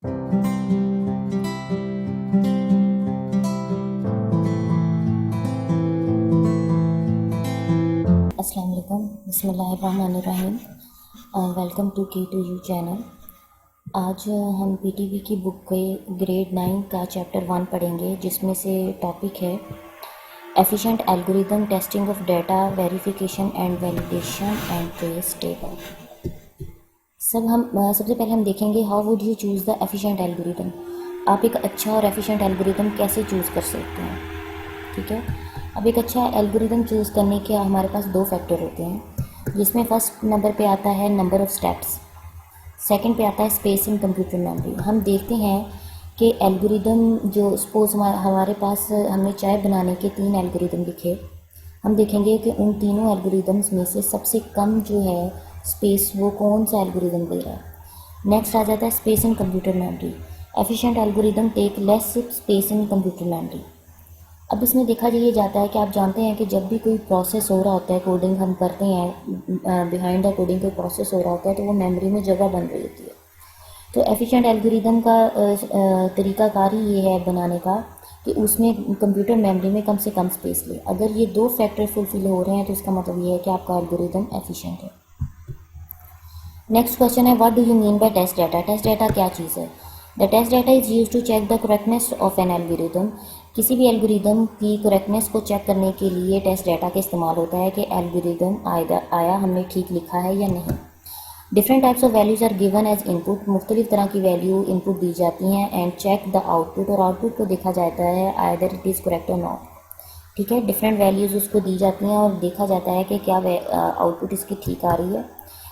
अस्सलाम वालेकुम, बिस्मिल्लाहिर्रहमानिर्रहीम। Welcome to K2U channel. आज हम पीटीवी की बुक के ग्रेड 9 का चैप्टर 1 पढ़ेंगे, जिसमें से टॉपिक है efficient algorithm testing of data verification and validation and trace table. सबसे पहले हम देखेंगे how would you choose the efficient algorithm. आप एक अच्छा और एफिशिएंट एल्गोरिदम कैसे चूज़ कर सकते हैं, ठीक है। अब एक अच्छा एल्गोरिदम चूज़ करने के हमारे पास दो फैक्टर होते हैं, जिसमें फर्स्ट नंबर पे आता है नंबर ऑफ़ स्टेप्स, सेकंड पे आता है स्पेस इन कंप्यूटर मेमोरी। हम देखते हैं कि एल्गोरिदम जो सपोज हमारे पास हमने चाय बनाने के 3 एल्गोरिदम लिखे, हम देखेंगे कि उन तीनों एल्गोरिदम्स में से सबसे कम जो है स्पेस वो कौन सा एल्गोरिदम ले रहा है। नेक्स्ट आ जाता है space in computer memory. Efficient algorithm take less space in computer memory. अब इसमें देखा ये जाता है कि आप जानते हैं कि जब भी कोई प्रोसेस हो रहा होता है, कोडिंग हम करते हैं, बिहाइंड द कोडिंग कोई प्रोसेस हो रहा होता है, तो वो मेमोरी में जगह बन रही होती है। तो एफिशिएंट एल्गोरिदम का तरीकाकार ही ये है बनाने का कि उसमें कंप्यूटर मेमोरी में कम से कम स्पेस ले। अगर ये दो फैक्टर फुलफिल हो रहे हैं तो इसका मतलब ये है कि आपका एल्गोरिदम एफिशिएंट है। नेक्स्ट क्वेश्चन है, what do you mean by test data. Test data क्या चीज़ है। The test data is use to check the correctness of an algorithm. किसी भी एल्गोरिदम की करेक्टनेस को चेक करने के लिए टेस्ट डाटा का इस्तेमाल होता है कि एल्गोरिदम आया हमने ठीक लिखा है या नहीं। Different types of values are given as input. मुख्तलिफ तरह की वैल्यू इनपुट दी जाती हैं एंड चेक द आउटपुट, और आउटपुट को देखा जाता है आइदर इट इज़ करेक्ट और नॉट, ठीक है। डिफरेंट वैल्यूज़ उसको दी जाती हैं और देखा जाता है कि क्या आउटपुट इसकी ठीक आ रही है।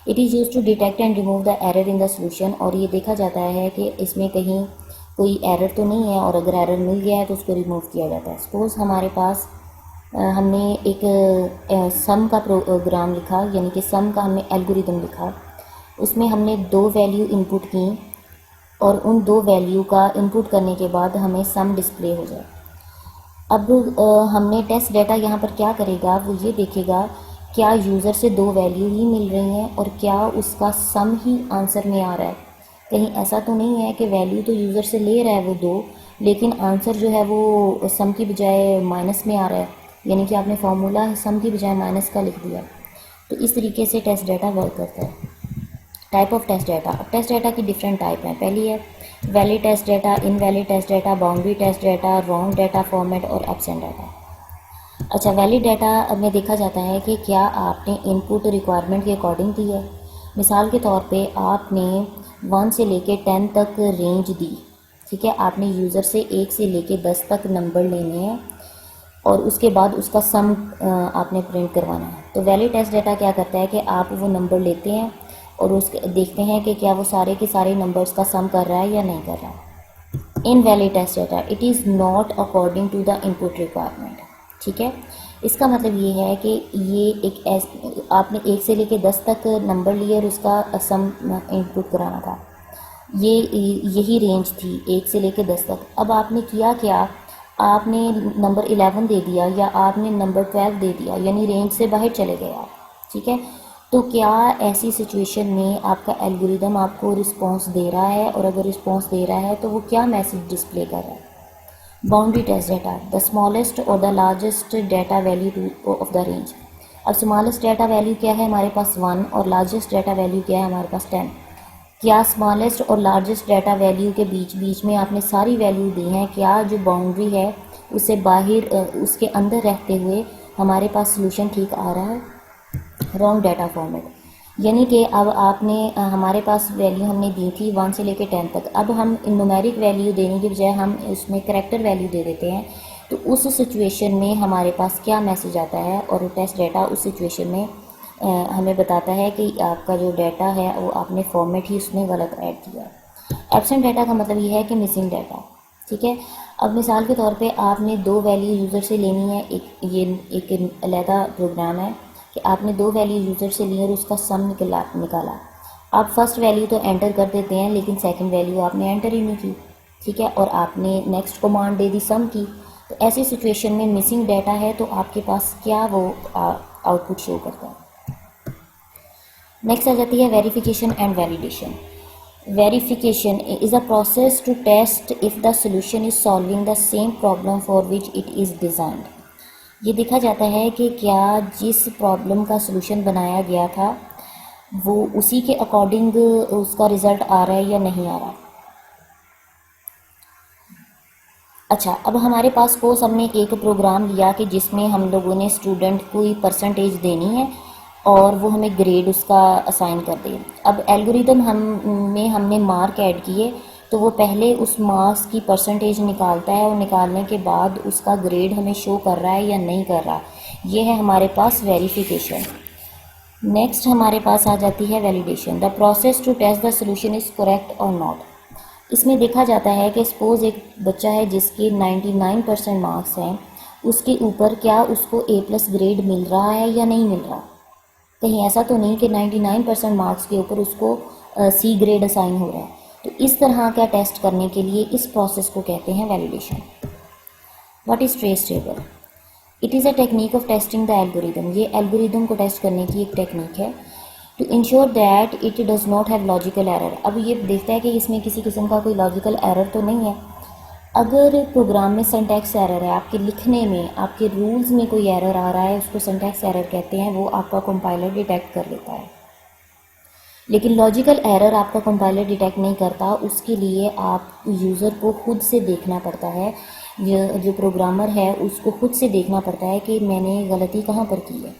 It is use to detect and remove the error in the solution, और ये देखा जाता है कि इसमें कहीं कोई एरर तो नहीं है, और अगर एरर मिल गया है तो उसको रिमूव किया जाता है। सपोज़ हमारे पास हमने एक सम का प्रोग्राम लिखा, यानी कि सम का हमने एल्गोरिदम लिखा। उसमें हमने 2 वैल्यू इनपुट की और उन 2 वैल्यू का इनपुट करने के बाद हमें सम डिस्प्ले हो जाए। अब हमने टेस्ट डाटा यहाँ पर क्या करेगा, वो ये देखेगा क्या यूज़र से 2 वैल्यू ही मिल रही हैं और क्या उसका सम ही आंसर में आ रहा है। कहीं ऐसा तो नहीं है कि वैल्यू तो यूज़र से ले रहा है वो 2, लेकिन आंसर जो है वो सम की बजाय माइनस में आ रहा है, यानी कि आपने फार्मूला सम की बजाय माइनस का लिख दिया। तो इस तरीके से टेस्ट डाटा वर्क करता है। Type of test data. अब टेस्ट डाटा की डिफरेंट टाइप हैं। पहली है valid test data, invalid test data, boundary test data, wrong data format और एब्सेंट डाटा। अच्छा, वैलिड डाटा में देखा जाता है कि क्या आपने इनपुट रिक्वायरमेंट के अकॉर्डिंग दी है। मिसाल के तौर पे आपने 1 से लेके 10 तक रेंज दी, ठीक है। आपने यूज़र से 1 से लेके 10 तक नंबर लेने हैं और उसके बाद उसका सम आपने प्रिंट करवाना है। तो वैलिड टेस्ट डाटा क्या करता है कि आप वो नंबर लेते हैं और उसके देखते हैं कि क्या वो सारे के सारे नंबर्स का सम कर रहा है या नहीं कर रहा। Invalid test data, it is not according to the input requirement, ठीक है। इसका मतलब ये है कि ये आपने 1 से लेके 10 तक नंबर लिए और उसका सम इनपुट कराना था। यही रेंज थी 1 से लेके 10 तक। अब आपने किया क्या, आपने नंबर 11 दे दिया या आपने नंबर 12 दे दिया, यानी रेंज से बाहर चले गए आप, ठीक है। तो क्या ऐसी सिचुएशन में आपका एल्गोरिदम आपको रिस्पॉन्स दे रहा है, और अगर रिस्पॉन्स दे रहा है तो वो क्या मैसेज डिस्प्ले कर रहा है। Boundary test data, the smallest और the largest data value of the range. अब स्मॉलेस्ट डाटा वैल्यू क्या है हमारे पास 1 और लार्जेस्ट डाटा वैल्यू क्या है हमारे पास 10। क्या स्मॉलेस्ट और लार्जेस्ट डाटा वैल्यू के बीच में आपने सारी वैल्यू दी हैं, क्या जो बाउंड्री है उससे बाहर उसके अंदर रहते हुए हमारे पास सोल्यूशन ठीक आ रहा है। रॉन्ग डाटा फॉर्मेट, यानी कि अब आपने हमारे पास वैल्यू हमने दी थी 1 से लेकर 10 तक, अब हम न्यूमेरिक वैल्यू देने के बजाय हम उसमें करैक्टर वैल्यू दे देते हैं। तो उस सिचुएशन में हमारे पास क्या मैसेज आता है, और टेस्ट डाटा उस सिचुएशन में हमें बताता है कि आपका जो डाटा है वो आपने फॉर्मेट ही उसमें गलत ऐड किया। एब्सेंट डाटा का मतलब ये है कि मिसिंग डाटा, ठीक है। अब मिसाल के तौर पे आपने 2 वैल्यू यूज़र से लेनी है, एक अलहदा प्रोग्राम है कि आपने 2 वैल्यू यूज़र से ली और उसका सम निकाला। आप फर्स्ट वैल्यू तो एंटर कर देते हैं, लेकिन सेकंड वैल्यू आपने एंटर ही नहीं की, ठीक है, और आपने नेक्स्ट कमांड दे दी सम की। तो ऐसी सिचुएशन में मिसिंग डाटा है, तो आपके पास क्या वो आउटपुट शो करता है। नेक्स्ट आ जाती है verification and validation. Verification is a process to test if the solution is solving the same problem for which it is designed. ये देखा जाता है कि क्या जिस प्रॉब्लम का सोल्यूशन बनाया गया था वो उसी के अकॉर्डिंग उसका रिज़ल्ट आ रहा है या नहीं आ रहा। अच्छा, अब हमारे पास सपोज हमने एक प्रोग्राम लिया कि जिसमें हम लोगों ने स्टूडेंट को परसेंटेज देनी है और वो हमें ग्रेड उसका असाइन कर दे। अब एल्गोरिदम हमने मार्क ऐड किए, तो वो पहले उस मार्क्स की परसेंटेज निकालता है और निकालने के बाद उसका ग्रेड हमें शो कर रहा है या नहीं कर रहा। ये है हमारे पास वेरिफिकेशन। नेक्स्ट हमारे पास आ जाती है validation, the process to test the solution is correct और नॉट। इसमें देखा जाता है कि सपोज़ एक बच्चा है जिसके 99% मार्क्स हैं, उसके ऊपर क्या उसको A+ ग्रेड मिल रहा है या नहीं मिल रहा। कहीं ऐसा तो नहीं कि 99% मार्क्स के ऊपर उसको C ग्रेड असाइन हो रहा है। तो इस तरह का टेस्ट करने के लिए इस प्रोसेस को कहते हैं validation. What is trace table? It is a technique of testing the algorithm. ये एल्गोरिदम को टेस्ट करने की एक टेक्निक है। To ensure that it does not have logical error. अब ये देखता है कि इसमें किसी किस्म का कोई लॉजिकल एरर तो नहीं है। अगर प्रोग्राम में सिंटैक्स एरर है, आपके लिखने में, आपके रूल्स में कोई एरर आ रहा है, उसको सिंटैक्स एरर कहते हैं, वो आपका कंपाइलर डिटेक्ट कर लेता है। लेकिन लॉजिकल एरर आपका कंपाइलर डिटेक्ट नहीं करता, उसके लिए आप यूज़र को खुद से देखना पड़ता है। जो प्रोग्रामर है उसको खुद से देखना पड़ता है कि मैंने गलती कहाँ पर की है।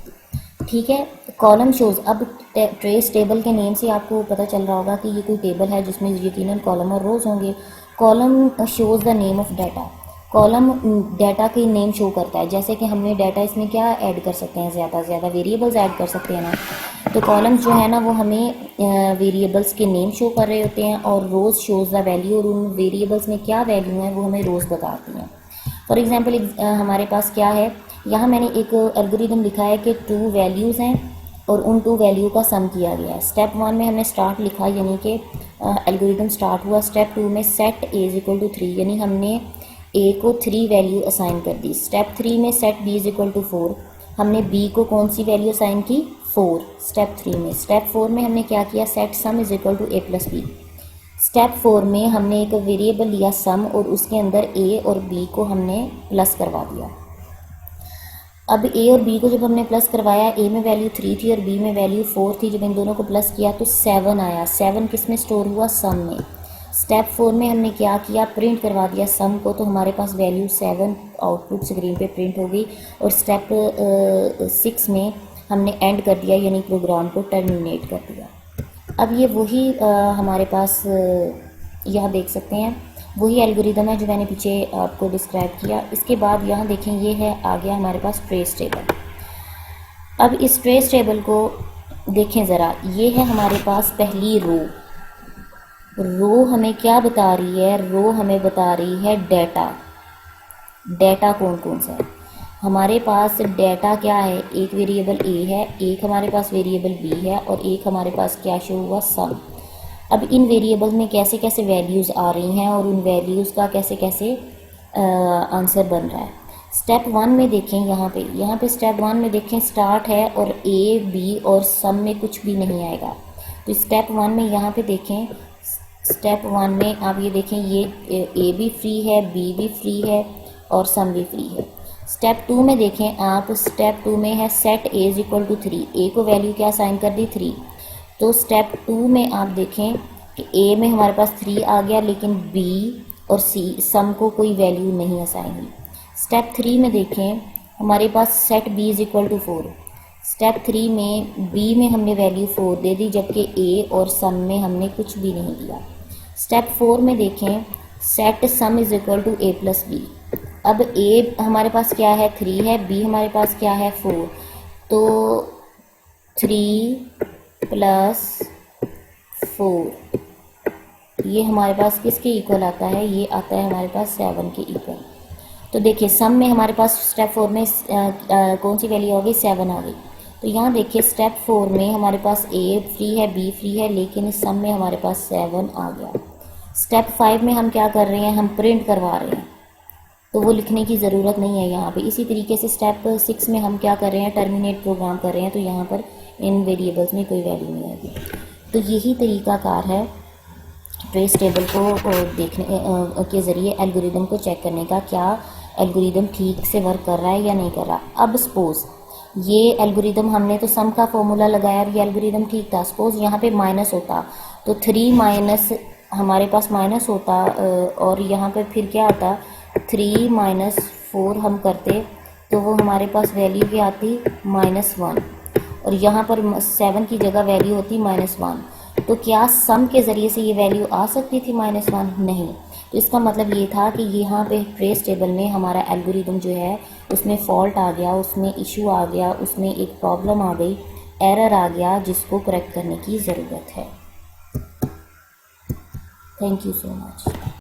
ठीक है, कॉलम शोज़। अब ट्रेस टेबल के नेम से आपको पता चल रहा होगा कि ये कोई टेबल है जिसमें यकीनन कॉलम और रोज़ होंगे। Column shows the name of data. Column data के नेम शो करता है। जैसे कि हमने डाटा इसमें क्या ऐड कर सकते हैं, ज़्यादा से ज़्यादा वेरिएबल्स ऐड कर सकते हैं ना। तो कॉलम्स जो है ना वो हमें वेरिएबल्स के नेम शो कर रहे होते हैं, और रोज़ शोज़ द वैल्यू, और उन वेरिएबल्स में क्या वैल्यू है वो हमें रोज़ बताती हैं। फॉर एग्जांपल हमारे पास क्या है, यहाँ मैंने एक एल्गोरिदम लिखा है कि 2 वैल्यूज़ हैं और उन 2 वैल्यू का सम किया गया है। स्टेप 1 में हमने स्टार्ट लिखा, यानी कि एल्गोरिदम स्टार्ट हुआ। स्टेप 2 में सेट A = 3, यानी हमने A को 3 वैल्यू असाइन कर दी। स्टेप 3 में सेट B = 4, हमने B को कौन सी वैल्यू असाइन की, 4, स्टेप 3 में। स्टेप 4 में हमने क्या किया, सेट सम = A+B। स्टेप 4 में हमने एक वेरिएबल लिया सम, और उसके अंदर A और B को हमने प्लस करवा दिया। अब A और B को जब हमने प्लस करवाया, A में वैल्यू 3 थी और B में वैल्यू 4 थी। जब इन दोनों को प्लस किया तो 7 आया। 7 किस में स्टोर हुआ, सम में। स्टेप 4 में हमने क्या किया, प्रिंट करवा दिया सम को, तो हमारे पास वैल्यू 7 आउटपुट स्क्रीन पे प्रिंट हो गई। और स्टेप 6 में हमने एंड कर दिया, यानी प्रोग्राम को टर्मिनेट कर दिया। अब ये वही हमारे पास यहाँ देख सकते हैं, वही एल्गोरिदम है जो मैंने पीछे आपको डिस्क्राइब किया। इसके बाद यहाँ देखें, ये है आ गया हमारे पास ट्रेस टेबल। अब इस ट्रेस टेबल को देखें ज़रा, ये है हमारे पास पहली रो हमें क्या बता रही है, रो हमें बता रही है डाटा। डाटा कौन कौन सा है हमारे पास, डाटा क्या है, एक वेरिएबल A है, एक हमारे पास वेरिएबल B है, और एक हमारे पास क्या शो हुआ, सम। अब इन वेरिएबल में कैसे कैसे वैल्यूज़ आ रही हैं और उन वैल्यूज़ का कैसे कैसे आंसर बन रहा है। स्टेप 1 में देखें, यहाँ पे स्टेप 1 में देखें स्टार्ट है और A B और सम में कुछ भी नहीं आएगा। तो स्टेप 1 में यहाँ पे देखें, स्टेप 1 में आप ये देखें, ये A भी फ्री है, B भी फ्री है और सम भी फ्री है। स्टेप 2 में देखें आप, स्टेप 2 में है सेट A = 3, A को वैल्यू क्या असाइन कर दी, 3। तो स्टेप 2 में आप देखें कि A में हमारे पास 3 आ गया, लेकिन B और C सम को कोई वैल्यू नहीं असाइन हुई। स्टेप 3 में देखें, हमारे पास सेट B = 4। स्टेप 3 में B में हमने वैल्यू 4 दे दी, जबकि A और सम में हमने कुछ भी नहीं दिया। स्टेप 4 में देखें, सेट सम = A+B। अब A हमारे पास क्या है, 3 है, B हमारे पास क्या है, 4। तो 3 + 4 ये हमारे पास किसके इक्वल आता है, ये आता है हमारे पास 7 के इक्वल। तो देखिए सम में हमारे पास स्टेप 4 में कौन सी वैल्यू आ गई, 7 आ गई। तो यहाँ देखिए स्टेप 4 में हमारे पास A फ्री है, B फ्री है, लेकिन इस सम में हमारे पास 7 आ गया। स्टेप 5 में हम क्या कर रहे हैं, हम प्रिंट करवा रहे हैं, तो वो लिखने की ज़रूरत नहीं है यहाँ पे। इसी तरीके से स्टेप 6 में हम क्या कर रहे हैं, टर्मिनेट प्रोग्राम कर रहे हैं, तो यहाँ पर इन वेरिएबल्स में कोई वैल्यू नहीं आएगी। तो यही तरीकाकार है ट्रेस टेबल को देखने के ज़रिए एल्गोरिदम को चेक करने का क्या एल्गोरिदम ठीक से वर्क कर रहा है या नहीं कर रहा। अब सपोज़ ये एल्गोरिदम हमने तो सम का फॉर्मूला लगाया और ये एल्गोरिदम ठीक था। सपोज़ यहाँ पे माइनस होता तो 3 माइनस हमारे पास माइनस होता और यहाँ पे फिर क्या आता 3 माइनस 4 हम करते तो वो हमारे पास वैल्यू क्या आती -1 और यहाँ पर 7 की जगह वैल्यू होती -1। तो क्या सम के ज़रिए से ये वैल्यू आ सकती थी -1? नहीं। तो इसका मतलब ये था कि यहाँ पे ट्रेस टेबल में हमारा एल्गोरिदम जो है उसमें फॉल्ट आ गया, उसमें इशू आ गया, उसमें एक प्रॉब्लम आ गई, एरर आ गया जिसको करेक्ट करने की ज़रूरत है। Thank you so much.